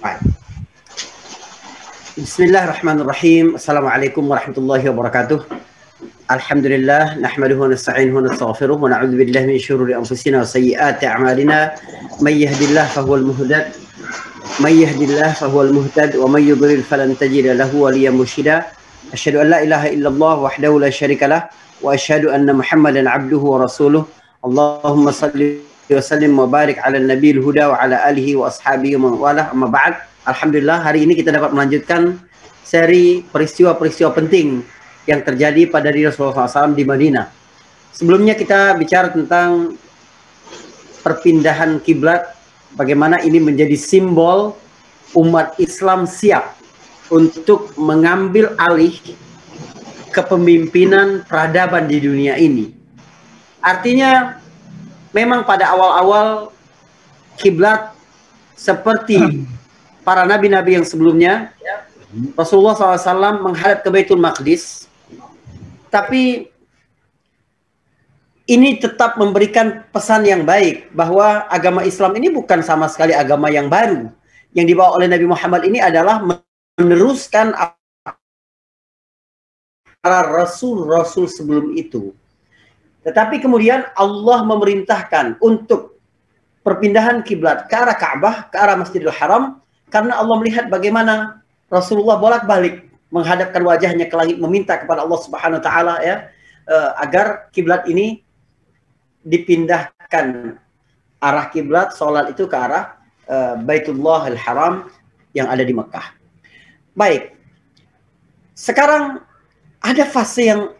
Baik. Bismillahirrahmanirrahim. Assalamualaikum warahmatullahi wabarakatuh. Alhamdulillah, nahmaduhu wa nasta'inuhu wa nastaghfiruh wa na'udzu billahi min syururi anfusina wa sayyiati a'malina. May yahdihillahu fahuwal muhtad, may yahdihillahu fahuwal muhtad wa may yudlil falan tajida lahu waliyyan mursyida. Asyhadu an la ilaha illallah wahdahu la syarikalah wa asyhadu anna Muhammadan 'abduhu wa rasuluh. Allahumma shalli wa sallim wa barik 'ala nabiyil huda wa 'ala alihi wa ashabihi wa man walah. Amma ba'd. Alhamdulillah, hari ini kita dapat melanjutkan seri peristiwa-peristiwa penting yang terjadi pada diri Rasulullah SAW di Madinah. Sebelumnya kita bicara tentang perpindahan kiblat, bagaimana ini menjadi simbol umat Islam siap untuk mengambil alih kepemimpinan peradaban di dunia ini. Artinya, memang pada awal-awal kiblat seperti para nabi-nabi yang sebelumnya, Rasulullah SAW menghadap ke Baitul Maqdis, tapi ini tetap memberikan pesan yang baik bahwa agama Islam ini bukan sama sekali agama yang baru. Yang dibawa oleh Nabi Muhammad ini adalah meneruskan para rasul-rasul sebelum itu. Tetapi kemudian Allah memerintahkan untuk perpindahan kiblat ke arah Ka'bah, ke arah Masjidil Haram, karena Allah melihat bagaimana Rasulullah bolak-balik menghadapkan wajahnya ke langit, meminta kepada Allah Subhanahu wa taala agar kiblat ini dipindahkan, arah kiblat salat itu ke arah Baitullahil Haram yang ada di Mekah. Baik. Sekarang ada fase yang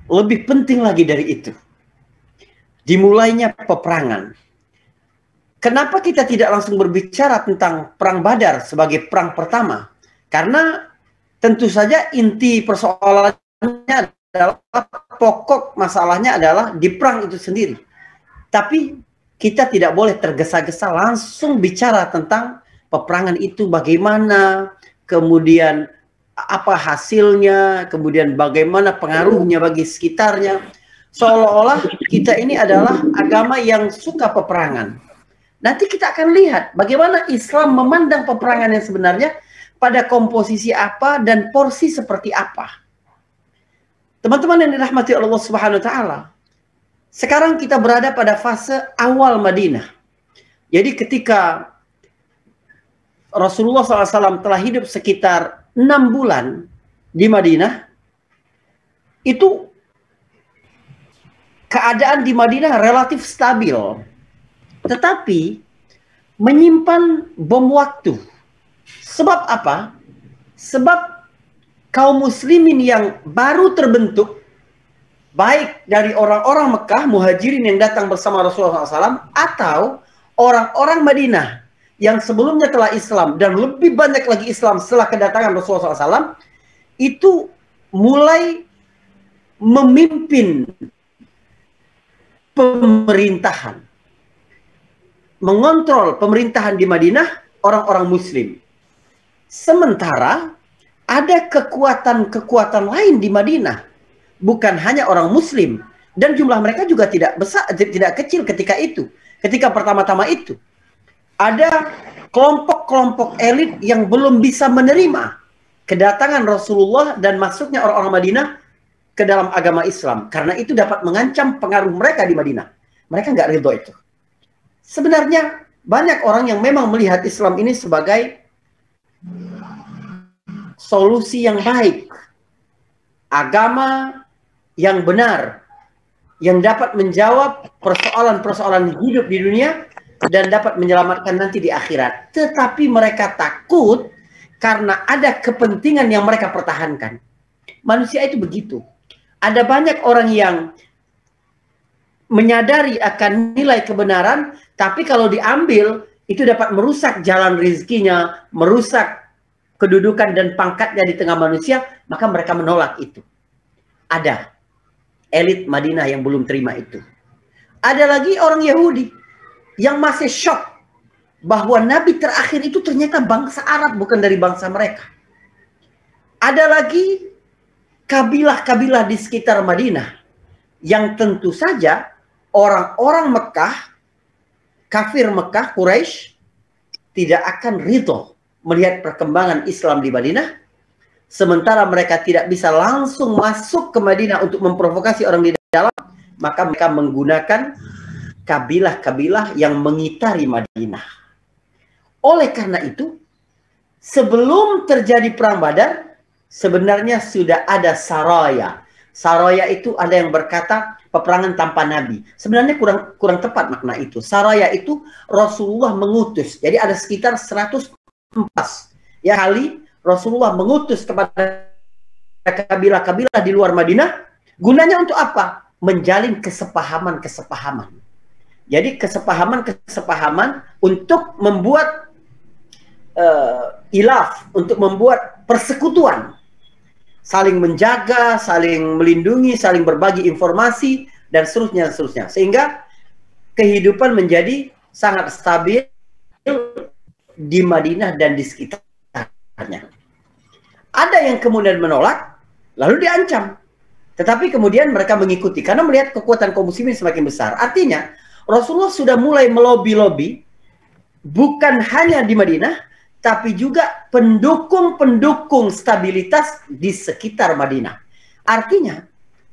lebih penting lagi dari itu. Dimulainya peperangan. Kenapa kita tidak langsung berbicara tentang perang Badar sebagai perang pertama? Karena tentu saja inti persoalannya adalah, pokok masalahnya adalah di perang itu sendiri. Tapi kita tidak boleh tergesa-gesa langsung bicara tentang peperangan itu bagaimana, kemudian apa hasilnya, kemudian bagaimana pengaruhnya bagi sekitarnya. Seolah-olah kita ini adalah agama yang suka peperangan. Nanti kita akan lihat bagaimana Islam memandang peperangan yang sebenarnya, pada komposisi apa dan porsi seperti apa. Teman-teman yang dirahmati Allah Subhanahu wa taala, sekarang kita berada pada fase awal Madinah. Jadi ketika Rasulullah SAW telah hidup sekitar 6 bulan di Madinah, itu keadaan di Madinah relatif stabil. Tetapi menyimpan bom waktu. Sebab apa? Sebab kaum muslimin yang baru terbentuk, baik dari orang-orang Mekah, muhajirin yang datang bersama Rasulullah SAW, atau orang-orang Madinah yang sebelumnya telah Islam, dan lebih banyak lagi Islam setelah kedatangan Rasulullah SAW, itu mulai memimpin pemerintahan, mengontrol pemerintahan di Madinah orang-orang muslim. Sementara ada kekuatan-kekuatan lain di Madinah, bukan hanya orang muslim, dan jumlah mereka juga tidak besar, tidak kecil ketika itu. Ketika pertama-tama itu ada kelompok-kelompok elit yang belum bisa menerima kedatangan Rasulullah dan masuknya orang-orang Madinah ke dalam agama Islam, karena itu dapat mengancam pengaruh mereka di Madinah. Mereka nggak ridho itu. Sebenarnya banyak orang yang memang melihat Islam ini sebagai solusi yang baik, agama yang benar, yang dapat menjawab persoalan-persoalan hidup di dunia dan dapat menyelamatkan nanti di akhirat. Tetapi mereka takut karena ada kepentingan yang mereka pertahankan. Manusia itu begitu. Ada banyak orang yang menyadari akan nilai kebenaran, tapi kalau diambil itu dapat merusak jalan rezekinya, merusak kedudukan dan pangkatnya di tengah manusia, maka mereka menolak itu. Ada elit Madinah yang belum terima itu. Ada lagi orang Yahudi yang masih shock bahwa Nabi terakhir itu ternyata bangsa Arab, bukan dari bangsa mereka. Ada lagi kabilah-kabilah di sekitar Madinah yang tentu saja orang-orang Mekah, kafir Mekah, Quraisy, tidak akan ridho melihat perkembangan Islam di Madinah, sementara mereka tidak bisa langsung masuk ke Madinah untuk memprovokasi orang di dalam, maka mereka menggunakan kabilah-kabilah yang mengitari Madinah. Oleh karena itu, sebelum terjadi perang Badar, sebenarnya sudah ada saraya. Saraya itu ada yang berkata peperangan tanpa nabi. Sebenarnya kurang tepat makna itu. Saraya itu Rasulullah mengutus. Jadi ada sekitar 104 ya kali Rasulullah mengutus kepada kabilah-kabilah di luar Madinah. Gunanya untuk apa? Menjalin kesepahaman-kesepahaman. Jadi kesepahaman-kesepahaman untuk membuat ilaf, untuk membuat persekutuan, saling menjaga, saling melindungi, saling berbagi informasi, dan seterusnya. Sehingga kehidupan menjadi sangat stabil di Madinah dan di sekitarnya. Ada yang kemudian menolak, lalu diancam. Tetapi kemudian mereka mengikuti, karena melihat kekuatan kaum muslimin semakin besar. Artinya, Rasulullah sudah mulai melobi-lobi, bukan hanya di Madinah, tapi juga pendukung-pendukung stabilitas di sekitar Madinah. Artinya,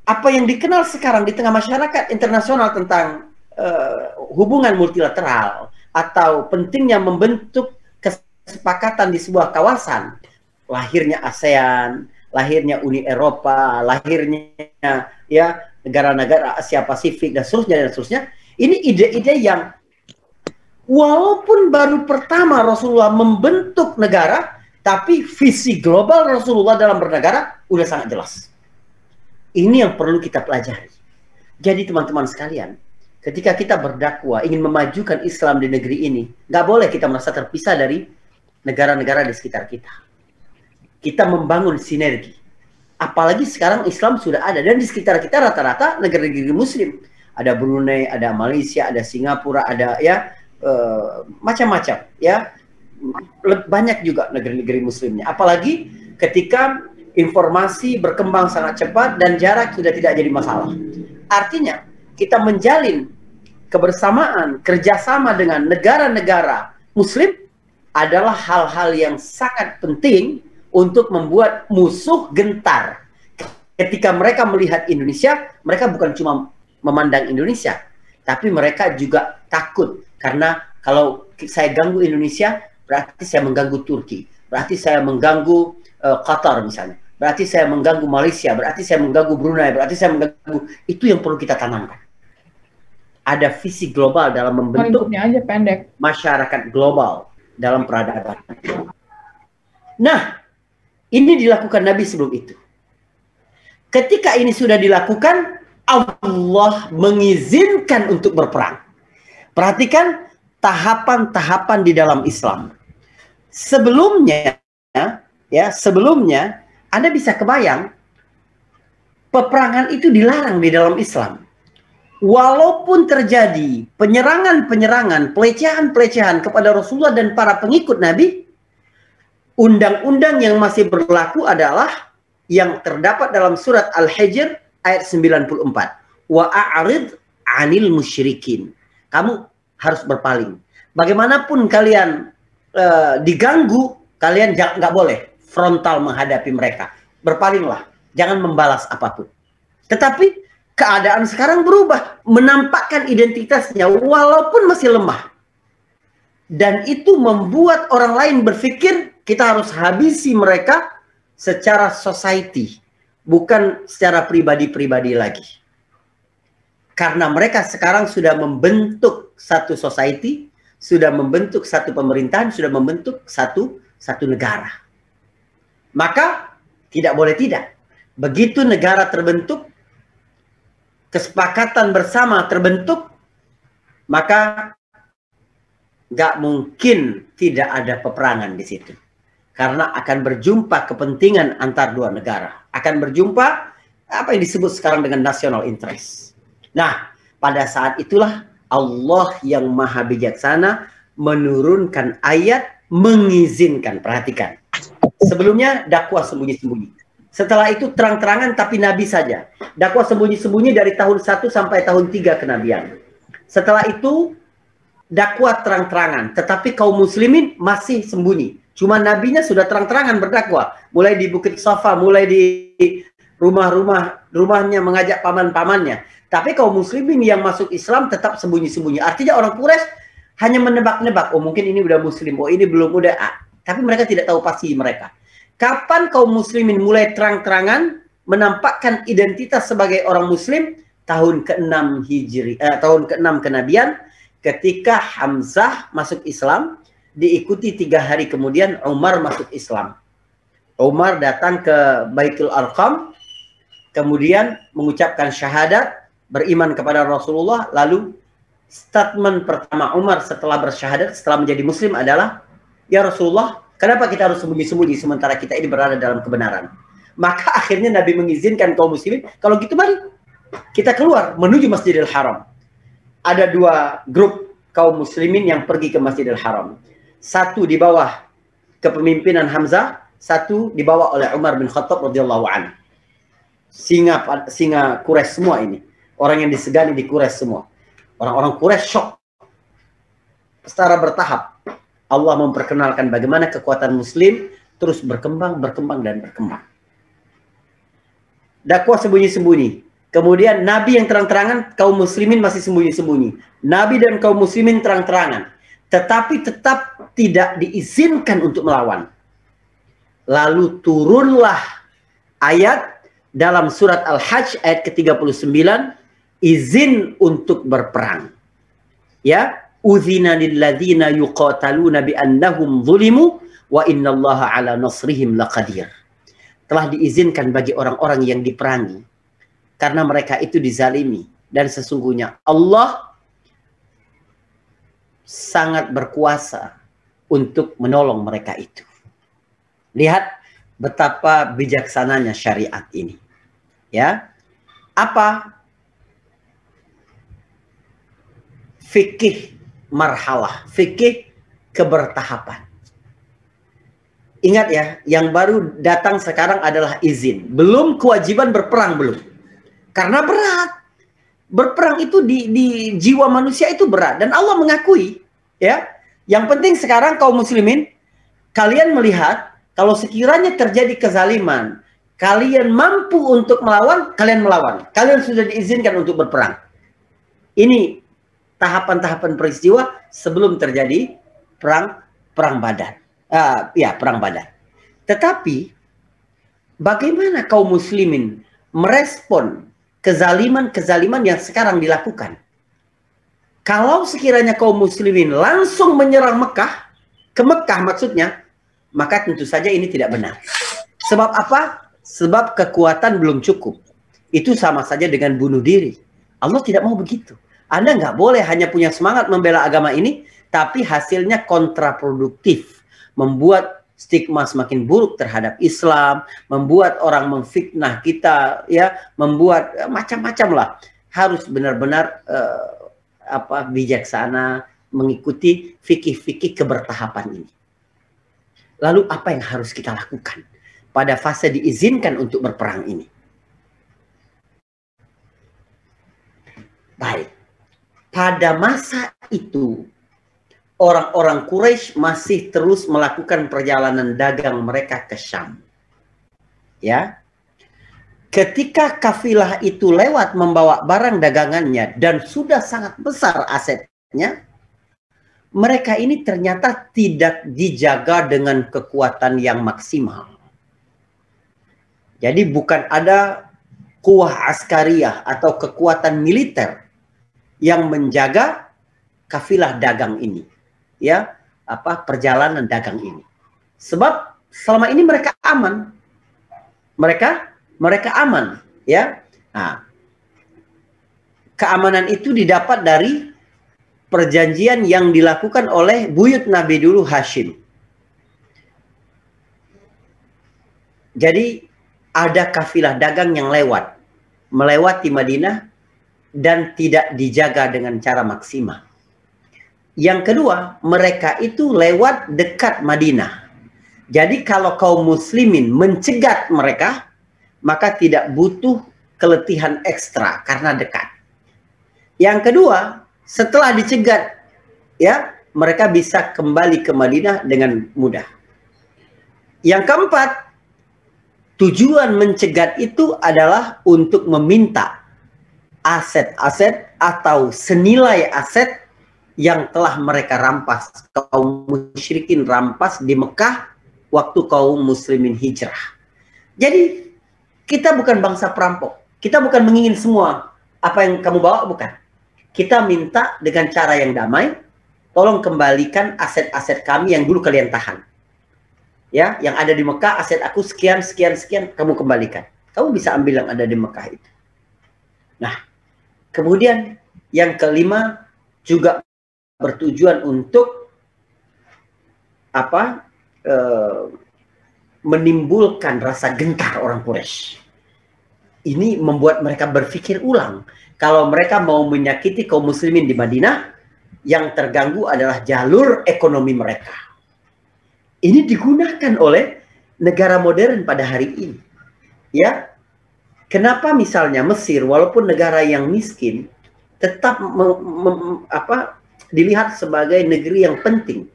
apa yang dikenal sekarang di tengah masyarakat internasional tentang hubungan multilateral, atau pentingnya membentuk kesepakatan di sebuah kawasan, lahirnya ASEAN, lahirnya Uni Eropa, lahirnya ya negara-negara Asia Pasifik, dan seterusnya. Ini ide-ide yang walaupun baru pertama Rasulullah membentuk negara, tapi visi global Rasulullah dalam bernegara udah sangat jelas. Ini yang perlu kita pelajari. Jadi teman-teman sekalian, ketika kita berdakwah ingin memajukan Islam di negeri ini, nggak boleh kita merasa terpisah dari negara-negara di sekitar kita. Kita membangun sinergi. Apalagi sekarang Islam sudah ada, dan di sekitar kita rata-rata negara-negara Muslim. Ada Brunei, ada Malaysia, ada Singapura, ada ya macam-macam ya, banyak juga negeri-negeri Muslimnya. Apalagi ketika informasi berkembang sangat cepat dan jarak sudah tidak jadi masalah. Artinya kita menjalin kebersamaan, kerjasama dengan negara-negara Muslim adalah hal-hal yang sangat penting untuk membuat musuh gentar. Ketika mereka melihat Indonesia, mereka bukan cuma memandang Indonesia, tapi mereka juga takut. Karena kalau saya ganggu Indonesia, berarti saya mengganggu Turki, berarti saya mengganggu Qatar misalnya, berarti saya mengganggu Malaysia, berarti saya mengganggu Brunei, berarti saya mengganggu. Itu yang perlu kita tanamkan. Ada visi global dalam membentuk masyarakat global dalam peradaban. Nah, ini dilakukan Nabi sebelum itu. Ketika ini sudah dilakukan, Allah mengizinkan untuk berperang. Perhatikan tahapan-tahapan di dalam Islam. Sebelumnya, Anda bisa kebayang, peperangan itu dilarang di dalam Islam. Walaupun terjadi penyerangan-penyerangan, pelecehan-pelecehan kepada Rasulullah dan para pengikut Nabi, undang-undang yang masih berlaku adalah yang terdapat dalam surat Al-Hijr ayat 94. Wa a'rid 'anil musyrikin. Kamu harus berpaling. Bagaimanapun kalian diganggu, kalian nggak boleh frontal menghadapi mereka. Berpalinglah, jangan membalas apapun. Tetapi keadaan sekarang berubah, menampakkan identitasnya walaupun masih lemah. Dan itu membuat orang lain berpikir kita harus habisi mereka secara society, bukan secara pribadi-pribadi lagi. Karena mereka sekarang sudah membentuk satu society, sudah membentuk satu pemerintahan, sudah membentuk satu negara. Maka tidak boleh tidak. Begitu negara terbentuk, kesepakatan bersama terbentuk, maka nggak mungkin tidak ada peperangan di situ. Karena akan berjumpa kepentingan antar dua negara. Akan berjumpa apa yang disebut sekarang dengan national interest. Nah, pada saat itulah Allah yang maha bijaksana menurunkan ayat mengizinkan. Perhatikan. Sebelumnya dakwah sembunyi-sembunyi. Setelah itu terang-terangan tapi Nabi saja. Dakwah sembunyi-sembunyi dari tahun 1 sampai tahun 3 kenabian. Setelah itu dakwah terang-terangan. Tetapi kaum muslimin masih sembunyi. Cuma nabinya sudah terang-terangan berdakwah, mulai di Bukit Safa, mulai di rumahnya mengajak paman-pamannya. Tapi kaum muslimin yang masuk Islam tetap sembunyi-sembunyi. Artinya orang Quraisy hanya menebak-nebak, oh mungkin ini udah muslim, oh ini belum udah. Tapi mereka tidak tahu pasti mereka. Kapan kaum muslimin mulai terang-terangan menampakkan identitas sebagai orang muslim? Tahun ke-6 Hijri, tahun ke-6 kenabian, ketika Hamzah masuk Islam, diikuti 3 hari kemudian Umar masuk Islam. Umar datang ke Baitul Arqam, kemudian mengucapkan syahadat, beriman kepada Rasulullah, lalu statement pertama Umar setelah bersyahadat, setelah menjadi muslim adalah, ya Rasulullah, kenapa kita harus sembunyi-sembunyi sementara kita ini berada dalam kebenaran? Maka akhirnya Nabi mengizinkan kaum muslimin, kalau gitu mari kita keluar menuju Masjidil Haram. Ada 2 grup kaum muslimin yang pergi ke Masjidil Haram. Satu di bawah kepemimpinan Hamzah, satu dibawa oleh Umar bin Khattab radhiyallahu anhu. Singa Quraisy semua ini. Orang yang disegani di Quraisy semua. Orang-orang Quraisy syok. Secara bertahap Allah memperkenalkan bagaimana kekuatan muslim terus berkembang dan berkembang. Dakwah sembunyi-sembunyi. Kemudian Nabi yang terang-terangan, kaum muslimin masih sembunyi-sembunyi. Nabi dan kaum muslimin terang-terangan. Tetapi tetap tidak diizinkan untuk melawan. Lalu turunlah ayat dalam surat Al-Hajj ayat ke-39, izin untuk berperang. Ya, udzina lilladzina yuqataluna bi annahum zulimu wa innallaha ala nasrihim laqadir. Telah diizinkan bagi orang-orang yang diperangi karena mereka itu dizalimi, dan sesungguhnya Allah sangat berkuasa untuk menolong mereka itu. Lihat betapa bijaksananya syariat ini. Ya. Apa fikih marhalah, fikih kebertahapan. Ingat ya, yang baru datang sekarang adalah izin. Belum kewajiban berperang, belum. Karena berat. Berperang itu di jiwa manusia itu berat. Dan Allah mengakui. Ya, yang penting sekarang kaum muslimin, kalian melihat, kalau sekiranya terjadi kezaliman, kalian mampu untuk melawan, kalian melawan. Kalian sudah diizinkan untuk berperang. Ini tahapan-tahapan peristiwa sebelum terjadi perang Badar. Perang Badar. Tetapi bagaimana kaum muslimin merespon kezaliman-kezaliman yang sekarang dilakukan? Kalau sekiranya kaum muslimin langsung menyerang Mekah, ke Mekah maksudnya, maka tentu saja ini tidak benar. Sebab apa? Sebab kekuatan belum cukup. Itu sama saja dengan bunuh diri. Allah tidak mau begitu. Anda nggak boleh hanya punya semangat membela agama ini, tapi hasilnya kontraproduktif. Membuat stigma semakin buruk terhadap Islam, membuat orang memfitnah kita, ya, membuat macam-macam lah. Harus benar-benar bijaksana mengikuti fikih-fikih kebertahapan ini. Lalu apa yang harus kita lakukan pada fase diizinkan untuk berperang ini? Baik. Pada masa itu, orang-orang Quraisy masih terus melakukan perjalanan dagang mereka ke Syam. Ya. Ketika kafilah itu lewat membawa barang dagangannya dan sudah sangat besar asetnya, mereka ini ternyata tidak dijaga dengan kekuatan yang maksimal. Jadi bukan ada kuwah askariyah atau kekuatan militer yang menjaga kafilah dagang ini. Ya, perjalanan dagang ini. Sebab selama ini mereka aman. Mereka aman, ya. Nah, keamanan itu didapat dari perjanjian yang dilakukan oleh buyut Nabi dulu, Hashim. Jadi ada kafilah dagang yang melewati Madinah dan tidak dijaga dengan cara maksimal. Yang kedua, mereka itu lewat dekat Madinah. Jadi kalau kaum muslimin mencegat mereka, maka tidak butuh keletihan ekstra karena dekat. Yang kedua, setelah dicegat, ya, mereka bisa kembali ke Madinah dengan mudah. Yang keempat, tujuan mencegat itu adalah untuk meminta aset-aset atau senilai aset yang telah mereka rampas, kaum musyrikin rampas di Mekah waktu kaum muslimin hijrah. Jadi kita bukan bangsa perampok, kita bukan mengingin semua apa yang kamu bawa, bukan. Kita minta dengan cara yang damai, tolong kembalikan aset-aset kami yang dulu kalian tahan. Ya, yang ada di Mekah, aset aku sekian, sekian, sekian, kamu kembalikan. Kamu bisa ambil yang ada di Mekah itu. Nah, kemudian yang kelima juga bertujuan untuk apa? Menimbulkan rasa gentar orang Quraisy. Ini membuat mereka berpikir ulang. Kalau mereka mau menyakiti kaum muslimin di Madinah, yang terganggu adalah jalur ekonomi mereka. Ini digunakan oleh negara modern pada hari ini. Ya, kenapa misalnya Mesir, walaupun negara yang miskin, tetap dilihat sebagai negeri yang penting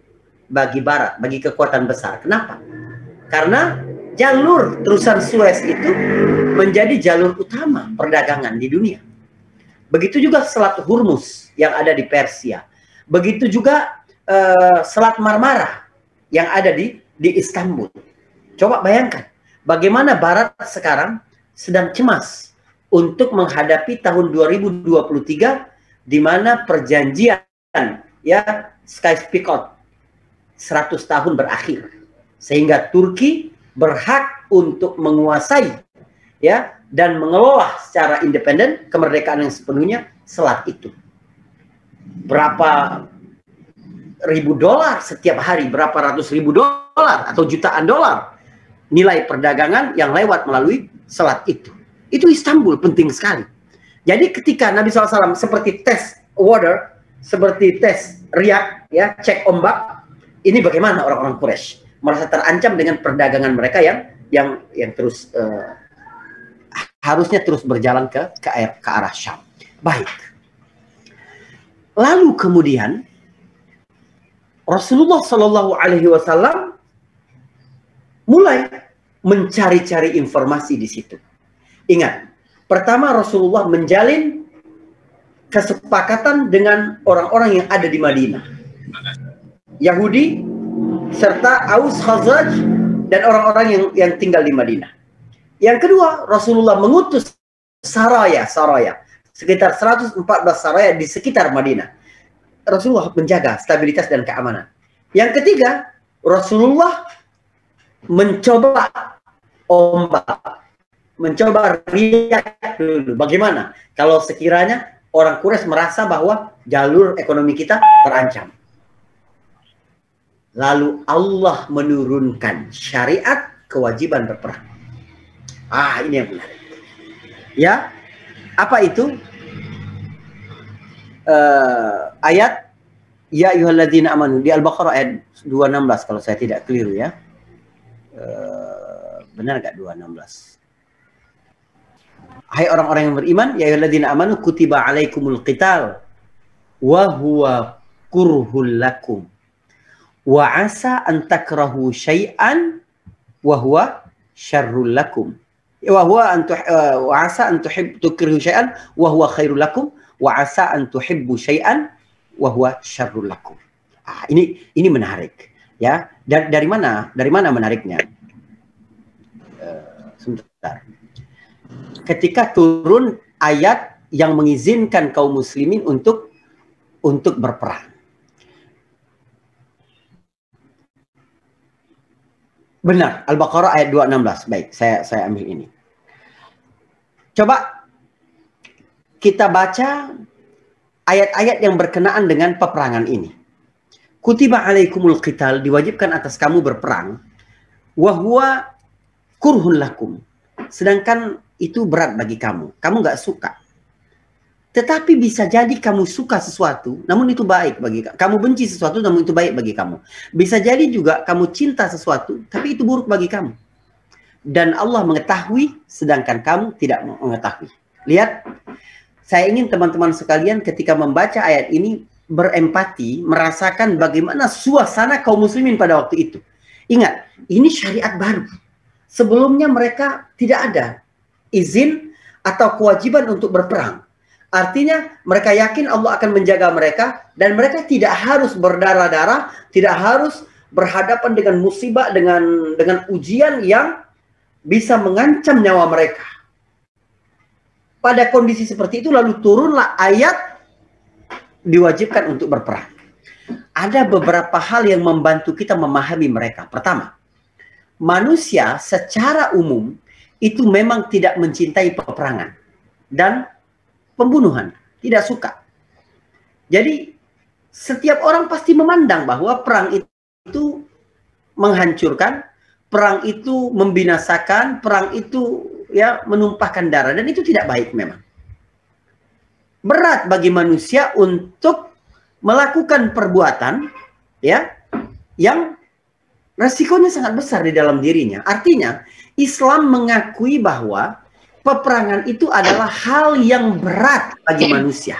bagi Barat, bagi kekuatan besar. Kenapa? Karena jalur terusan Suez itu menjadi jalur utama perdagangan di dunia. Begitu juga Selat Hormuz yang ada di Persia. Begitu juga Selat Marmara yang ada di Istanbul. Coba bayangkan bagaimana Barat sekarang sedang cemas untuk menghadapi tahun 2023 di mana perjanjian ya Sykes-Picot 100 tahun berakhir. Sehingga Turki berhak untuk menguasai ya dan mengelola secara independen kemerdekaan yang sepenuhnya selat itu. Berapa ribu dolar setiap hari, berapa ratus ribu dolar atau jutaan dolar nilai perdagangan yang lewat melalui selat itu. Itu Istanbul penting sekali. Jadi ketika Nabi SAW seperti tes water, seperti tes riak, ya cek ombak, ini bagaimana orang-orang Quraisy merasa terancam dengan perdagangan mereka yang terus harusnya terus berjalan ke arah Syam. Baik. Lalu kemudian Rasulullah Shallallahu Alaihi Wasallam mulai mencari-cari informasi di situ. Ingat, pertama Rasulullah menjalin kesepakatan dengan orang-orang yang ada di Madinah, Yahudi serta Aus Khazraj dan orang-orang yang tinggal di Madinah. Yang kedua, Rasulullah mengutus saraya sekitar 114 saraya di sekitar Madinah. Rasulullah menjaga stabilitas dan keamanan. Yang ketiga, Rasulullah mencoba ombak, mencoba riak dulu. Bagaimana kalau sekiranya orang Quraisy merasa bahwa jalur ekonomi kita terancam? Lalu Allah menurunkan syariat kewajiban berperang. Ini yang benar. Ya, apa itu? Ayat ya ayyuhalladzina amanu di Al-Baqarah ayat 216 kalau saya tidak keliru ya. Benar enggak 216? Hai orang-orang yang beriman, ya ayyuhalladzina amanu kutiba alaikumul qital wa huwa kurhul lakum wa asa an takrahu syai'an wa huwa syarrul lakum wa asa an tukrihu syai'an wa huwa khairul lakum wa asa an tuhibbu syai'an wa huwa syarrul lakum. Ini menarik ya. Dari mana menariknya? Sebentar. Ketika turun ayat yang mengizinkan kaum muslimin untuk berperang. Benar, Al-Baqarah ayat 216. Baik, saya ambil ini. Coba kita baca ayat-ayat yang berkenaan dengan peperangan ini. Kutiba alaikumul qital, diwajibkan atas kamu berperang. Wa huwa kurhun lakum. Sedangkan itu berat bagi kamu. Kamu nggak suka. Tetapi bisa jadi kamu suka sesuatu, namun itu baik bagi kamu. Kamu benci sesuatu, namun itu baik bagi kamu. Bisa jadi juga kamu cinta sesuatu, tapi itu buruk bagi kamu. Dan Allah mengetahui, sedangkan kamu tidak mengetahui. Lihat, saya ingin teman-teman sekalian ketika membaca ayat ini berempati, merasakan bagaimana suasana kaum muslimin pada waktu itu. Ingat, ini syariat baru. Sebelumnya mereka tidak ada izin atau kewajiban untuk berperang. Artinya mereka yakin Allah akan menjaga mereka dan mereka tidak harus berdarah-darah, tidak harus berhadapan dengan musibah, dengan ujian yang bisa mengancam nyawa mereka. Pada kondisi seperti itu lalu turunlah ayat diwajibkan untuk berperang. Ada beberapa hal yang membantu kita memahami mereka. Pertama, manusia secara umum itu memang tidak mencintai peperangan dan pembunuhan, tidak suka. Jadi setiap orang pasti memandang bahwa perang itu menghancurkan, perang itu membinasakan, perang itu ya menumpahkan darah, dan itu tidak baik memang. Berat bagi manusia untuk melakukan perbuatan ya yang resikonya sangat besar di dalam dirinya. Artinya Islam mengakui bahwa peperangan itu adalah hal yang berat bagi manusia.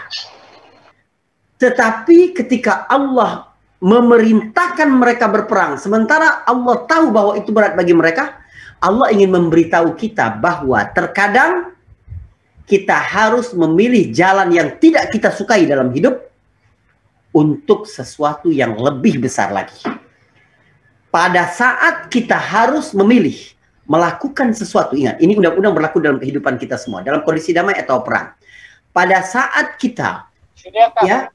Tetapi ketika Allah memerintahkan mereka berperang, sementara Allah tahu bahwa itu berat bagi mereka, Allah ingin memberitahu kita bahwa terkadang kita harus memilih jalan yang tidak kita sukai dalam hidup untuk sesuatu yang lebih besar lagi. Pada saat kita harus memilih melakukan sesuatu, ingat, ini undang-undang berlaku dalam kehidupan kita semua, dalam kondisi damai atau perang. Pada saat kita ya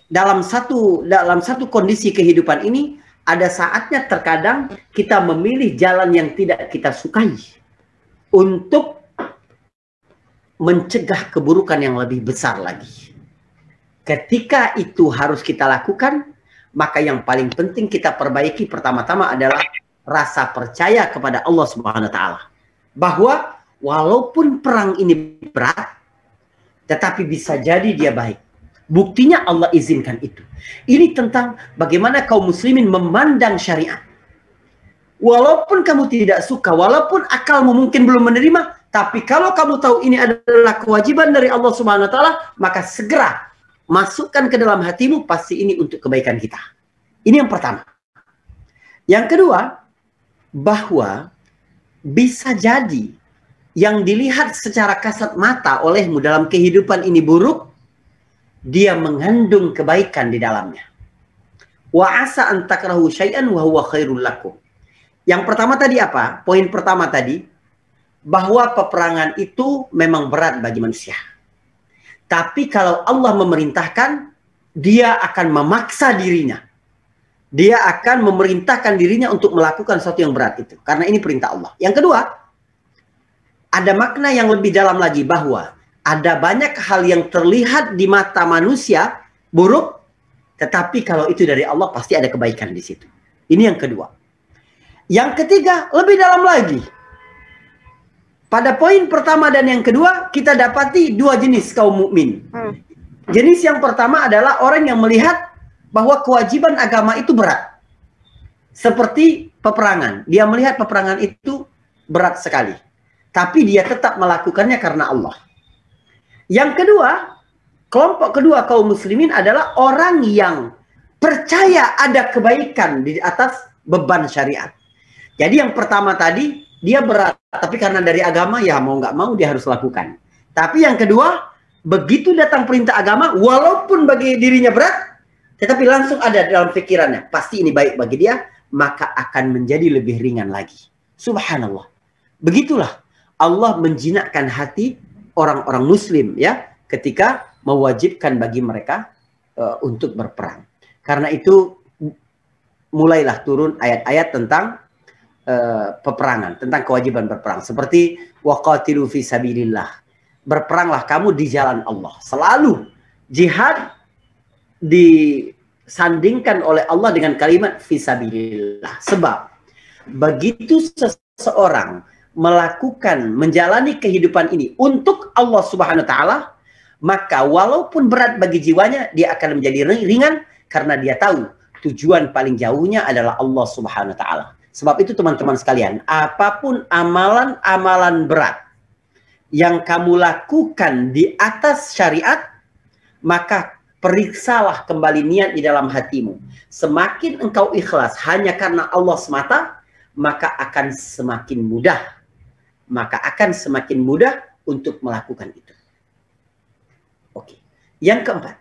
dalam satu kondisi kehidupan ini, ada saatnya terkadang kita memilih jalan yang tidak kita sukai untuk mencegah keburukan yang lebih besar lagi. Ketika itu harus kita lakukan, maka yang paling penting kita perbaiki pertama-tama adalah rasa percaya kepada Allah Subhanahu wa taala. Bahwa walaupun perang ini berat, tetapi bisa jadi dia baik. Buktinya Allah izinkan itu. Ini tentang bagaimana kaum muslimin memandang syariat. Walaupun kamu tidak suka, walaupun akalmu mungkin belum menerima, tapi kalau kamu tahu ini adalah kewajiban dari Allah Subhanahu wa taala, maka segera masukkan ke dalam hatimu, pasti ini untuk kebaikan kita. Ini yang pertama. Yang kedua, bahwa bisa jadi yang dilihat secara kasat mata olehmu dalam kehidupan ini buruk, dia mengandung kebaikan di dalamnya. Wa asa an takrahu syai'an wa huwa khairul lakum. Yang pertama tadi apa? Poin pertama tadi, bahwa peperangan itu memang berat bagi manusia. Tapi kalau Allah memerintahkan, dia akan memaksa dirinya. Dia akan memerintahkan dirinya untuk melakukan sesuatu yang berat itu. Karena ini perintah Allah. Yang kedua, ada makna yang lebih dalam lagi, bahwa ada banyak hal yang terlihat di mata manusia buruk, tetapi kalau itu dari Allah pasti ada kebaikan di situ. Ini yang kedua. Yang ketiga, lebih dalam lagi. Pada poin pertama dan yang kedua, kita dapati dua jenis kaum mukmin. Jenis yang pertama adalah orang yang melihat bahwa kewajiban agama itu berat. Seperti peperangan. Dia melihat peperangan itu berat sekali. Tapi dia tetap melakukannya karena Allah. Yang kedua, kelompok kedua kaum muslimin adalah orang yang percaya ada kebaikan di atas beban syariat. Jadi yang pertama tadi, dia berat, tapi karena dari agama, ya mau nggak mau dia harus lakukan. Tapi yang kedua, begitu datang perintah agama, walaupun bagi dirinya berat, tetapi langsung ada dalam pikirannya, pasti ini baik bagi dia, maka akan menjadi lebih ringan lagi. Subhanallah. Begitulah Allah menjinakkan hati orang-orang muslim ya, ketika mewajibkan bagi mereka untuk berperang. Karena itu mulailah turun ayat-ayat tentang peperangan, tentang kewajiban berperang. Seperti waqatilu fi sabilillah. Berperanglah kamu di jalan Allah. Selalu jihad disandingkan oleh Allah dengan kalimat fi sabilillah. Sebab begitu seseorang melakukan, menjalani kehidupan ini untuk Allah Subhanahu wa taala, maka walaupun berat bagi jiwanya, dia akan menjadi ringan karena dia tahu tujuan paling jauhnya adalah Allah Subhanahu wa taala. Sebab itu teman-teman sekalian, apapun amalan-amalan berat yang kamu lakukan di atas syariat, maka periksalah kembali niat di dalam hatimu. Semakin engkau ikhlas hanya karena Allah semata, maka akan semakin mudah. Maka akan semakin mudah untuk melakukan itu. Oke. Yang keempat,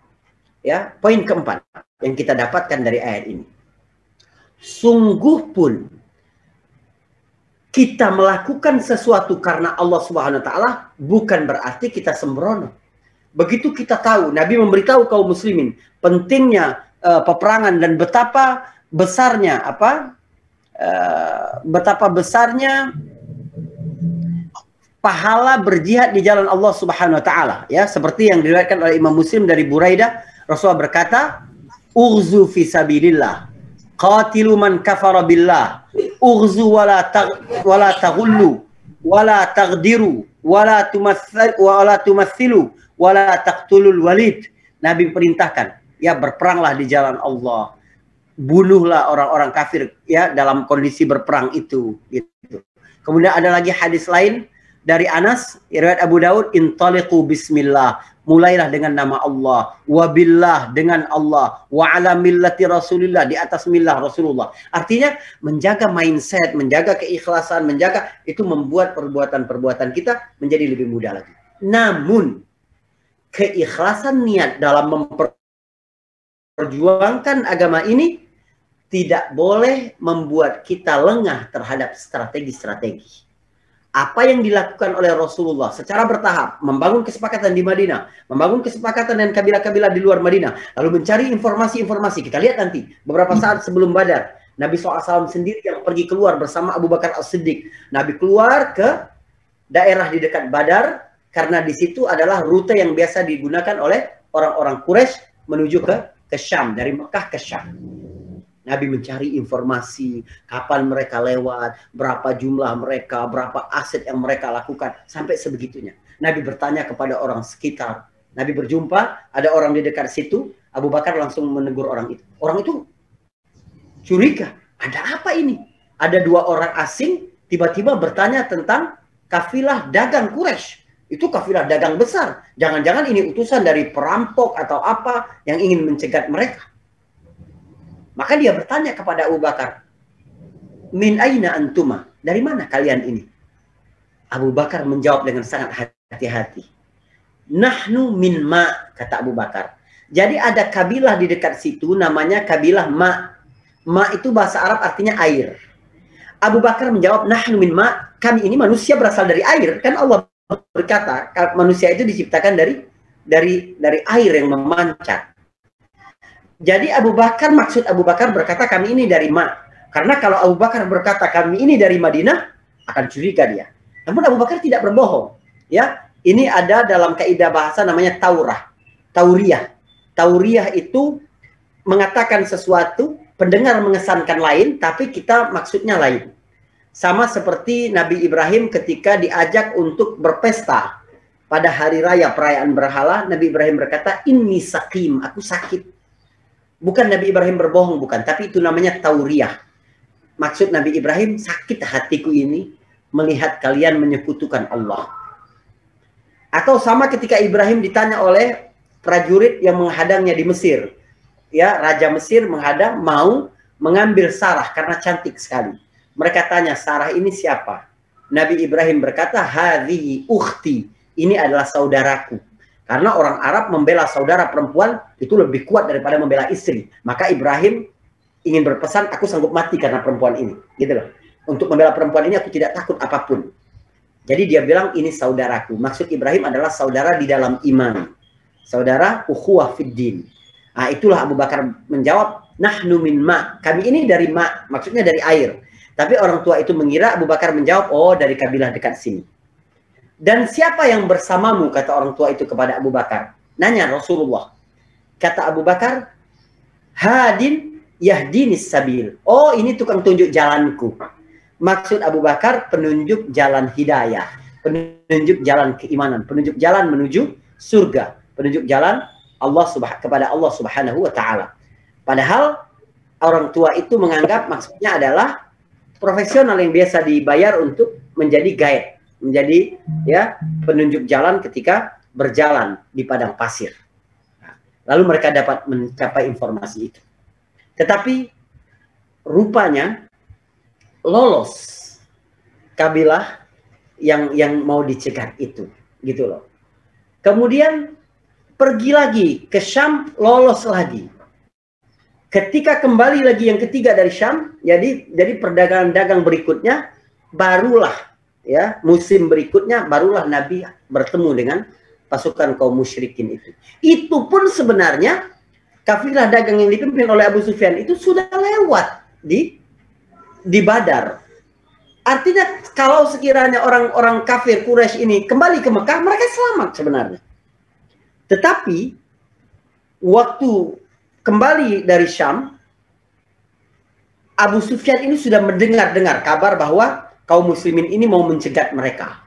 ya, poin keempat yang kita dapatkan dari ayat ini. Sungguh pun kita melakukan sesuatu karena Allah Subhanahu wa taala bukan berarti kita sembrono. Begitu kita tahu, Nabi memberitahu kaum muslimin pentingnya peperangan dan betapa besarnya pahala berjihad di jalan Allah Subhanahu wa taala, ya, seperti yang diriwayatkan oleh Imam Muslim dari Buraidah, Rasulullah berkata, "Ughzu fi sabilillah, qatilu man kafara billah, ughzu wala taghullu, wala taghdiru, wala tumathilu, wala taqtulul walid." Nabi perintahkan, ya, berperanglah di jalan Allah. Bunuhlah orang-orang kafir, ya, dalam kondisi berperang itu, gitu. Kemudian ada lagi hadis lain dari Anas, riwayat Abu Daud, intaliqu bismillah, mulailah dengan nama Allah, wabillah dengan Allah, wa ala millati Rasulillah, di atas millah Rasulullah. Artinya menjaga mindset, menjaga keikhlasan, menjaga itu membuat perbuatan-perbuatan kita menjadi lebih mudah lagi. Namun keikhlasan niat dalam memperjuangkan agama ini tidak boleh membuat kita lengah terhadap strategi-strategi. Apa yang dilakukan oleh Rasulullah secara bertahap, membangun kesepakatan di Madinah, membangun kesepakatan dengan kabilah-kabilah di luar Madinah, lalu mencari informasi-informasi. Kita lihat nanti, beberapa saat sebelum Badar, Nabi SAW sendiri yang pergi keluar bersama Abu Bakar As-Siddiq. Nabi keluar ke daerah di dekat Badar, karena di situ adalah rute yang biasa digunakan oleh orang-orang Quraisy menuju ke Syam, dari Mekah ke Syam. Nabi mencari informasi, kapan mereka lewat, berapa jumlah mereka, berapa aset yang mereka lakukan, sampai sebegitunya. Nabi bertanya kepada orang sekitar. Nabi berjumpa, ada orang di dekat situ, Abu Bakar langsung menegur orang itu. Orang itu curiga, ada apa ini? Ada dua orang asing, tiba-tiba bertanya tentang kafilah dagang Quraisy. Itu kafilah dagang besar. Jangan-jangan ini utusan dari perampok atau apa yang ingin mencegat mereka. Maka dia bertanya kepada Abu Bakar, "Min aina antuma?" Dari mana kalian ini? Abu Bakar menjawab dengan sangat hati-hati. "Nahnu min ma," kata Abu Bakar. Jadi ada kabilah di dekat situ namanya kabilah Ma. Ma itu bahasa Arab artinya air. Abu Bakar menjawab, "Nahnu min ma." Kami ini manusia berasal dari air. Kan Allah berkata, manusia itu diciptakan dari air yang memancar. Jadi maksud Abu Bakar berkata kami ini dari Ma. Karena kalau Abu Bakar berkata kami ini dari Madinah, akan curiga dia. Namun Abu Bakar tidak berbohong. Ya, ini ada dalam kaidah bahasa namanya tauriyah. Tauriyah itu mengatakan sesuatu, pendengar mengesankan lain, tapi kita maksudnya lain. Sama seperti Nabi Ibrahim ketika diajak untuk berpesta pada hari raya perayaan berhala, Nabi Ibrahim berkata, "Inni sakim, aku sakit." Bukan Nabi Ibrahim berbohong, bukan. Tapi itu namanya tauriyah. Maksud Nabi Ibrahim, sakit hatiku ini melihat kalian menyekutukan Allah. Atau sama ketika Ibrahim ditanya oleh prajurit yang menghadangnya di Mesir. Ya, Raja Mesir menghadang, mau mengambil Sarah karena cantik sekali. Mereka tanya, "Sarah ini siapa?" Nabi Ibrahim berkata, "Hadhihi ukhti." Ini adalah saudaraku. Karena orang Arab membela saudara perempuan itu lebih kuat daripada membela istri. Maka Ibrahim ingin berpesan, aku sanggup mati karena perempuan ini. Gitu loh. Untuk membela perempuan ini aku tidak takut apapun. Jadi dia bilang ini saudaraku. Maksud Ibrahim adalah saudara di dalam iman. Saudara ukhuwah fiddin. Nah, itulah Abu Bakar menjawab, "Nahnu min ma." Kami ini dari ma, maksudnya dari air. Tapi orang tua itu mengira Abu Bakar menjawab, "Oh, dari kabilah dekat sini." "Dan siapa yang bersamamu?" kata orang tua itu kepada Abu Bakar. Nanya Rasulullah. Kata Abu Bakar, "Hadin yahdinis sabil." Oh, ini tukang tunjuk jalanku. Maksud Abu Bakar penunjuk jalan hidayah, penunjuk jalan keimanan, penunjuk jalan menuju surga, penunjuk jalan kepada Allah Subhanahu wa taala. Padahal orang tua itu menganggap maksudnya adalah profesional yang biasa dibayar untuk menjadi guide, menjadi ya penunjuk jalan ketika berjalan di padang pasir. Nah, Lalu mereka dapat mencapai informasi itu. Tetapi rupanya lolos kabilah yang mau dicegat itu, gitu loh. Kemudian pergi lagi ke Syam, lolos lagi. Ketika kembali lagi yang ketiga dari Syam, jadi perdagangan dagang berikutnya, barulah ya musim berikutnya barulah Nabi bertemu dengan pasukan kaum musyrikin itu. Itu pun sebenarnya kafilah dagang yang dipimpin oleh Abu Sufyan itu sudah lewat di Badar. Artinya kalau sekiranya orang-orang kafir Quraisy ini kembali ke Mekah, mereka selamat sebenarnya. Tetapi waktu kembali dari Syam, Abu Sufyan ini sudah mendengar kabar bahwa kaum muslimin ini mau mencegat mereka.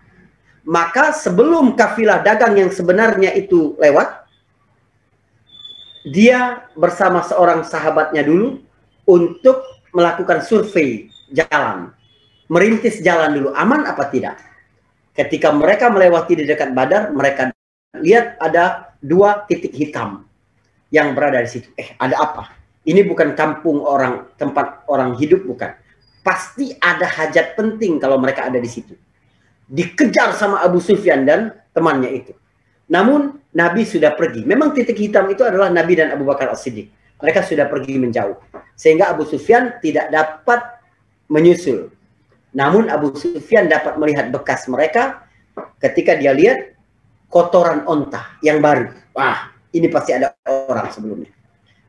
Maka sebelum kafilah dagang yang sebenarnya itu lewat, dia bersama seorang sahabatnya dulu untuk melakukan survei jalan. Merintis jalan dulu, aman apa tidak. Ketika mereka melewati di dekat Badar, mereka lihat ada 2 titik hitam yang berada di situ. Ada apa? Ini bukan kampung orang, tempat orang hidup, bukan. Pasti ada hajat penting kalau mereka ada di situ. Dikejar sama Abu Sufyan dan temannya itu. Namun Nabi sudah pergi. Memang titik hitam itu adalah Nabi dan Abu Bakar As-Siddiq. Mereka sudah pergi menjauh. Sehingga Abu Sufyan tidak dapat menyusul. Namun Abu Sufyan dapat melihat bekas mereka ketika dia lihat kotoran onta yang baru. Wah, ini pasti ada orang sebelumnya.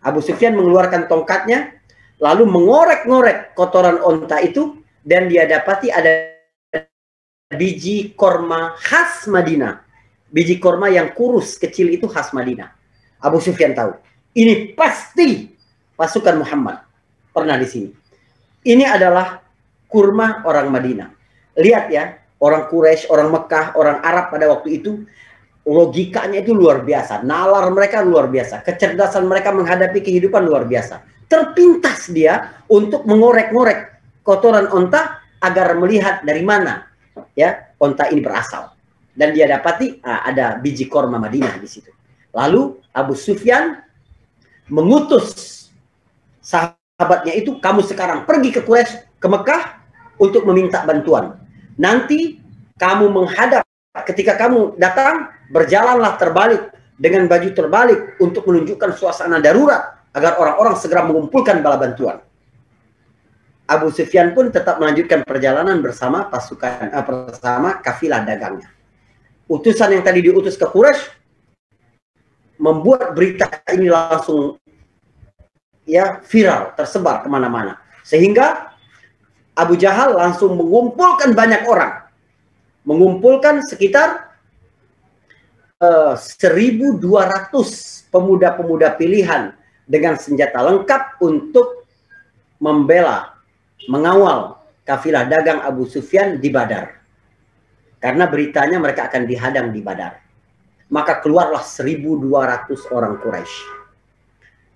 Abu Sufyan mengeluarkan tongkatnya, lalu mengorek-ngorek kotoran onta itu, dan dia dapati ada biji korma khas Madinah. Biji korma yang kurus kecil itu khas Madinah. Abu Sufyan tahu, ini pasti pasukan Muhammad pernah di sini. Ini adalah kurma orang Madinah. Lihat ya, orang Quraisy, orang Mekah, orang Arab pada waktu itu, logikanya itu luar biasa. Nalar mereka luar biasa. Kecerdasan mereka menghadapi kehidupan luar biasa. Terpintas dia untuk mengorek-ngorek kotoran onta agar melihat dari mana ya onta ini berasal. Dan dia dapati ada biji korma Madinah di situ. Lalu Abu Sufyan mengutus sahabatnya itu, kamu sekarang pergi ke Quraisy, ke Mekah untuk meminta bantuan. Nanti kamu menghadap, ketika kamu datang, berjalanlah terbalik dengan baju terbalik untuk menunjukkan suasana darurat agar orang-orang segera mengumpulkan bala bantuan. Abu Sufyan pun tetap melanjutkan perjalanan bersama pasukan bersama kafilah dagangnya. Utusan yang tadi diutus ke Quraisy membuat berita ini langsung ya viral, tersebar kemana-mana, sehingga Abu Jahal langsung mengumpulkan banyak orang, mengumpulkan sekitar 1.200 pemuda-pemuda pilihan dengan senjata lengkap untuk membela, mengawal kafilah dagang Abu Sufyan di Badar. Karena beritanya mereka akan dihadang di Badar. Maka keluarlah 1.200 orang Quraisy.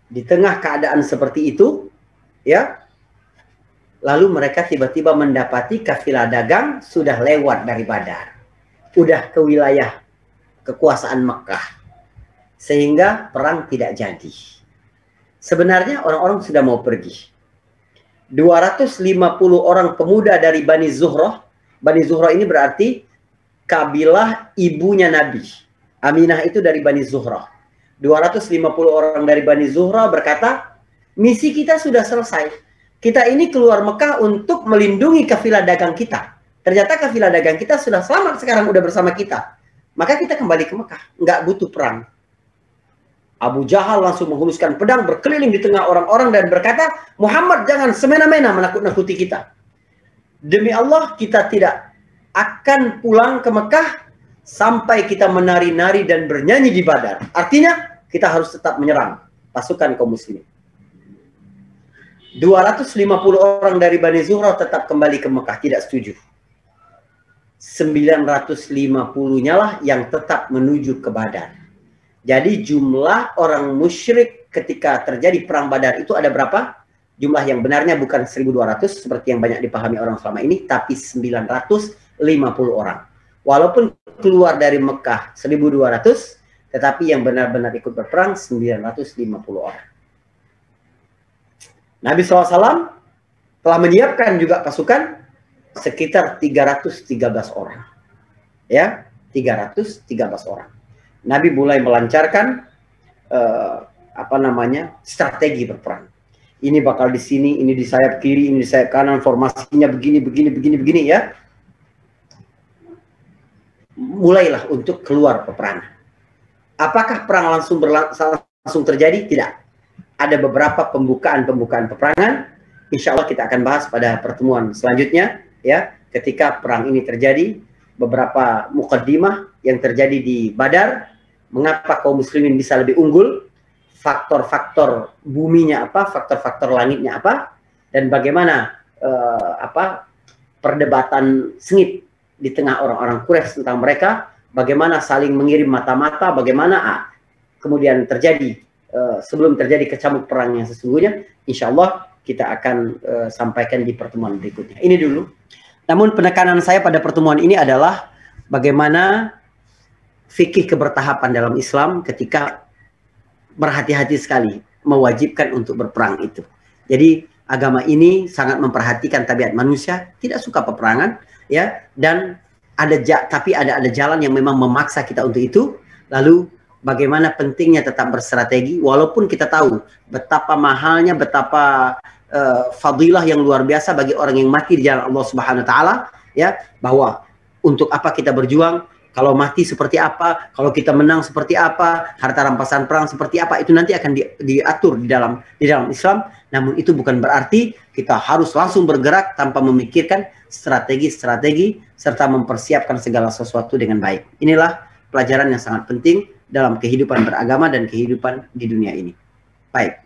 Di tengah keadaan seperti itu, ya, lalu mereka tiba-tiba mendapati kafilah dagang sudah lewat dari Badar. Udah ke wilayah kekuasaan Mekah. Sehingga perang tidak jadi. Sebenarnya orang-orang sudah mau pergi. 250 orang pemuda dari Bani Zuhrah. Bani Zuhrah ini berarti kabilah ibunya Nabi. Aminah itu dari Bani Zuhrah. 250 orang dari Bani Zuhrah berkata, misi kita sudah selesai. Kita ini keluar Mekah untuk melindungi kafilah dagang kita. Ternyata kafilah dagang kita sudah selamat sekarang, udah bersama kita. Maka kita kembali ke Mekah, nggak butuh perang. Abu Jahal langsung menghuluskan pedang, berkeliling di tengah orang-orang dan berkata, Muhammad jangan semena-mena menakut-nakuti kita. Demi Allah, kita tidak akan pulang ke Mekah sampai kita menari-nari dan bernyanyi di Badar. Artinya, kita harus tetap menyerang pasukan kaum muslimin. 250 orang dari Bani Zuhrah tetap kembali ke Mekah, tidak setuju. 950-nya lah yang tetap menuju ke Badar. Jadi jumlah orang musyrik ketika terjadi perang Badar itu ada berapa? Jumlah yang benarnya bukan 1.200 seperti yang banyak dipahami orang selama ini, tapi 950 orang. Walaupun keluar dari Mekah 1.200, tetapi yang benar-benar ikut berperang 950 orang. Nabi SAW telah menyiapkan juga pasukan sekitar 313 orang. Ya, 313 orang. Nabi mulai melancarkan strategi berperang. Ini bakal di sini, ini di sayap kiri, ini di sayap kanan, formasinya begini ya. Mulailah untuk keluar peperangan. Apakah perang langsung terjadi? Tidak. Ada beberapa pembukaan peperangan. Insya Allah kita akan bahas pada pertemuan selanjutnya ya. Ketika perang ini terjadi, beberapa muqaddimah yang terjadi di Badar, mengapa kaum muslimin bisa lebih unggul, faktor-faktor buminya apa, faktor-faktor langitnya apa, dan bagaimana perdebatan sengit di tengah orang-orang Quraisy tentang mereka, bagaimana saling mengirim mata-mata, bagaimana kemudian terjadi sebelum terjadi kecamuk perang yang sesungguhnya. Insya Allah kita akan sampaikan di pertemuan berikutnya. Ini dulu. Namun penekanan saya pada pertemuan ini adalah bagaimana fikih kebertahapan dalam Islam ketika berhati-hati sekali mewajibkan untuk berperang itu. Jadi agama ini sangat memperhatikan tabiat manusia, tidak suka peperangan ya, dan tapi ada jalan yang memang memaksa kita untuk itu. Lalu bagaimana pentingnya tetap berstrategi walaupun kita tahu betapa mahalnya, betapa fadilah yang luar biasa bagi orang yang mati di jalan Allah Subhanahu wa taala ya, bahwa untuk apa kita berjuang, kalau mati seperti apa, kalau kita menang seperti apa, harta rampasan perang seperti apa, itu nanti akan diatur di dalam Islam. Namun itu bukan berarti kita harus langsung bergerak tanpa memikirkan strategi-strategi serta mempersiapkan segala sesuatu dengan baik. Inilah pelajaran yang sangat penting dalam kehidupan beragama dan kehidupan di dunia ini. Baik.